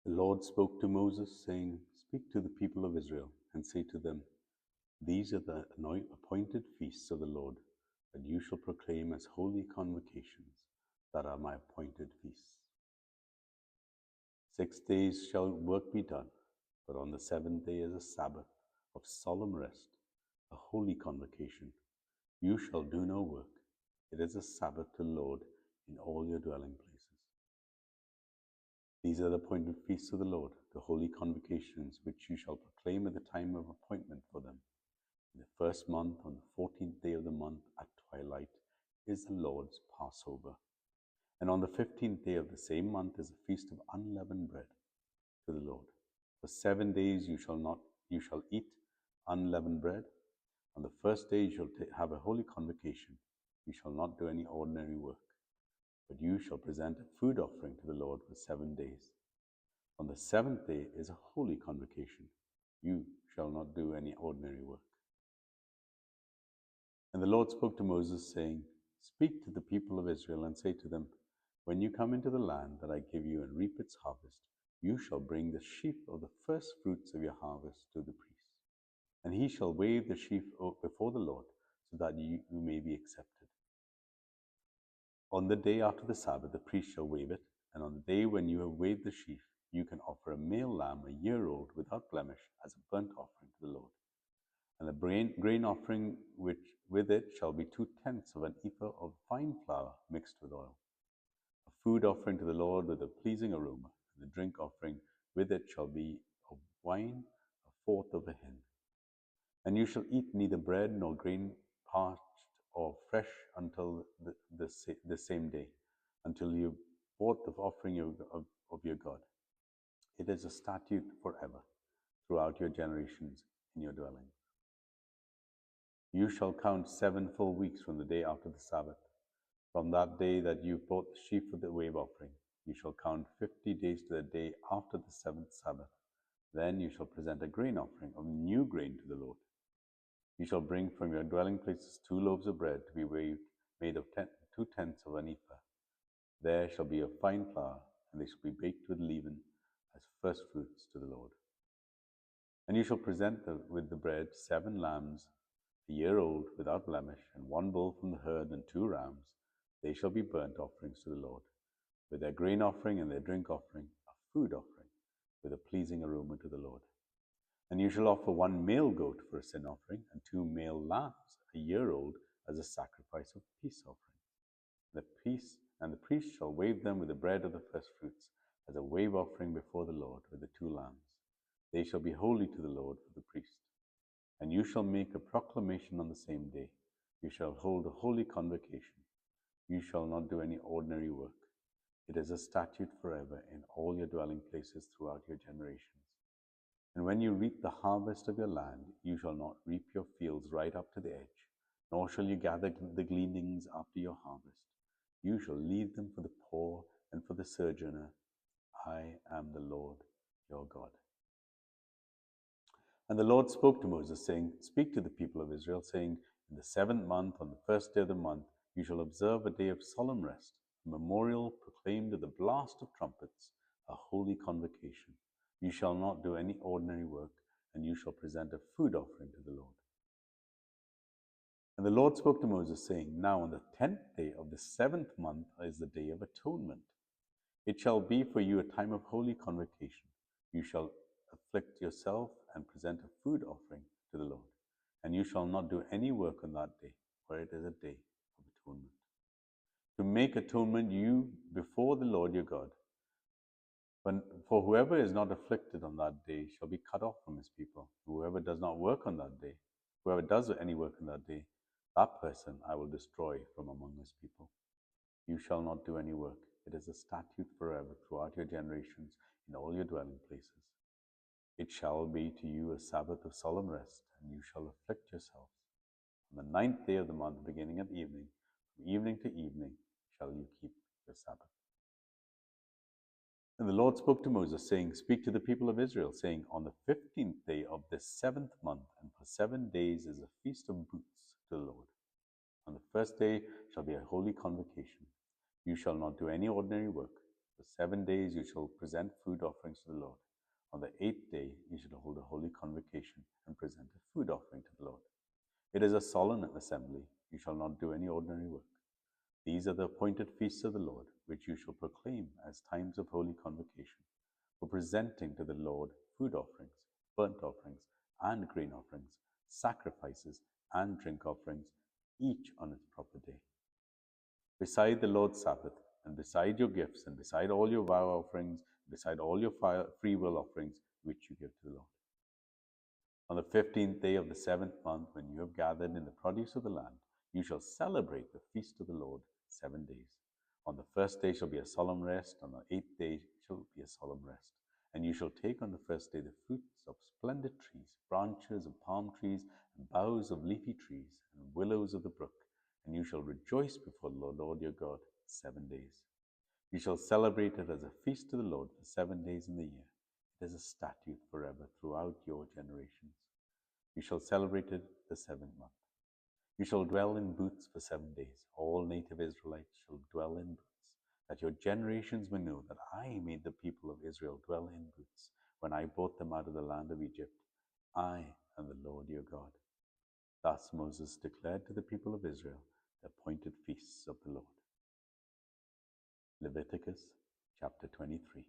The Lord spoke to Moses, saying, Speak to the people of Israel, and say to them, These are the appointed feasts of the Lord, that you shall proclaim as holy convocations, that are my appointed feasts. 6 days shall work be done, but on the seventh day is a Sabbath of solemn rest, a holy convocation. You shall do no work. It is a Sabbath to the Lord in all your dwelling places. These are the appointed feasts of the Lord, the holy convocations, which you shall proclaim at the time of appointment for them. In the first month, on the 14th day of the month at twilight, is the Lord's Passover. And on the 15th day of the same month is a feast of unleavened bread to the Lord. For 7 days you shall eat unleavened bread. On the first day you shall have a holy convocation. You shall not do any ordinary work, but you shall present a food offering to the Lord for 7 days. On the seventh day is a holy convocation. You shall not do any ordinary work. And the Lord spoke to Moses, saying, Speak to the people of Israel and say to them, When you come into the land that I give you and reap its harvest, you shall bring the sheaf of the first fruits of your harvest to the priest. And he shall wave the sheaf before the Lord, so that you may be accepted. On the day after the Sabbath, the priest shall wave it, and on the day when you have waved the sheaf, you can offer a male lamb a year old without blemish as a burnt offering to the Lord. And the grain offering which with it shall be 2/10 of an ephah of fine flour mixed with oil. A food offering to the Lord with a pleasing aroma, and the drink offering with it shall be of wine, 1/4 of a hin. And you shall eat neither bread nor grain parched or fresh until the same day, until you bought the offering of your God. It is a statute forever, throughout your generations in your dwellings. You shall count 7 full weeks from the day after the Sabbath. From that day that you brought the sheaf of the wave offering, you shall count 50 days to the day after the 7th Sabbath. Then you shall present a grain offering of new grain to the Lord. You shall bring from your dwelling places 2 loaves of bread to be waved, made of 2/10 of an ephah. There shall be of fine flour, and they shall be baked with leaven as first fruits to the Lord. And you shall present with the bread 7 lambs, a year old, without blemish, and 1 bull from the herd, and 2 rams. They shall be burnt offerings to the Lord, with their grain offering and their drink offering, a food offering, with a pleasing aroma to the Lord. And you shall offer 1 male goat for a sin offering, and 2 male lambs, a year old, as a sacrifice of peace offering. The priest shall wave them with the bread of the first fruits, as a wave offering before the Lord, with the 2 lambs. They shall be holy to the Lord for the priest. And you shall make a proclamation on the same day. You shall hold a holy convocation. You shall not do any ordinary work. It is a statute forever in all your dwelling places throughout your generations. And when you reap the harvest of your land, you shall not reap your fields right up to the edge, nor shall you gather the gleanings after your harvest. You shall leave them for the poor and for the sojourner. I am the Lord your God. And the Lord spoke to Moses, saying, Speak to the people of Israel, saying, In the 7th month, on the first day of the month, you shall observe a day of solemn rest, a memorial proclaimed with the blast of trumpets, a holy convocation. You shall not do any ordinary work, and you shall present a food offering to the Lord. And the Lord spoke to Moses, saying, Now on the 10th day of the 7th month is the day of atonement. It shall be for you a time of holy convocation. You shall afflict yourself and present a food offering to the Lord. And you shall not do any work on that day, for it is a day of atonement. To make atonement you before the Lord your God. For whoever is not afflicted on that day shall be cut off from his people. Whoever does not work on that day, whoever does any work on that day, that person I will destroy from among his people. You shall not do any work. It is a statute forever throughout your generations in all your dwelling places. It shall be to you a Sabbath of solemn rest, and you shall afflict yourselves. On the 9th day of the month, beginning at evening, from evening to evening, shall you keep your Sabbath. And the Lord spoke to Moses, saying, Speak to the people of Israel, saying, On the 15th day of this 7th month, and for 7 days is a feast of booths to the Lord. On the first day shall be a holy convocation. You shall not do any ordinary work. For 7 days you shall present food offerings to the Lord. On the 8th day you shall hold a holy convocation and present a food offering to the Lord. It is a solemn assembly. You shall not do any ordinary work. These are the appointed feasts of the Lord, which you shall proclaim as times of holy convocation, for presenting to the Lord food offerings, burnt offerings, and grain offerings, sacrifices, and drink offerings, each on its proper day. Beside the Lord's Sabbath, and beside your gifts, and beside all your vow offerings, beside all your free will offerings, which you give to the Lord. On the 15th day of the 7th month, when you have gathered in the produce of the land, you shall celebrate the feast of the Lord 7 days. On the first day shall be a solemn rest, on the 8th day shall be a solemn rest. And you shall take on the first day the fruits of splendid trees, branches of palm trees, and boughs of leafy trees, and willows of the brook, and you shall rejoice before the Lord your God 7 days. You shall celebrate it as a feast to the Lord for 7 days in the year. It is a statute forever throughout your generations. You shall celebrate it the 7th month. You shall dwell in booths for 7 days. All native Israelites shall dwell in booths, that your generations may know that I made the people of Israel dwell in booths when I brought them out of the land of Egypt. I am the Lord your God. Thus Moses declared to the people of Israel the appointed feasts of the Lord. Leviticus chapter 23.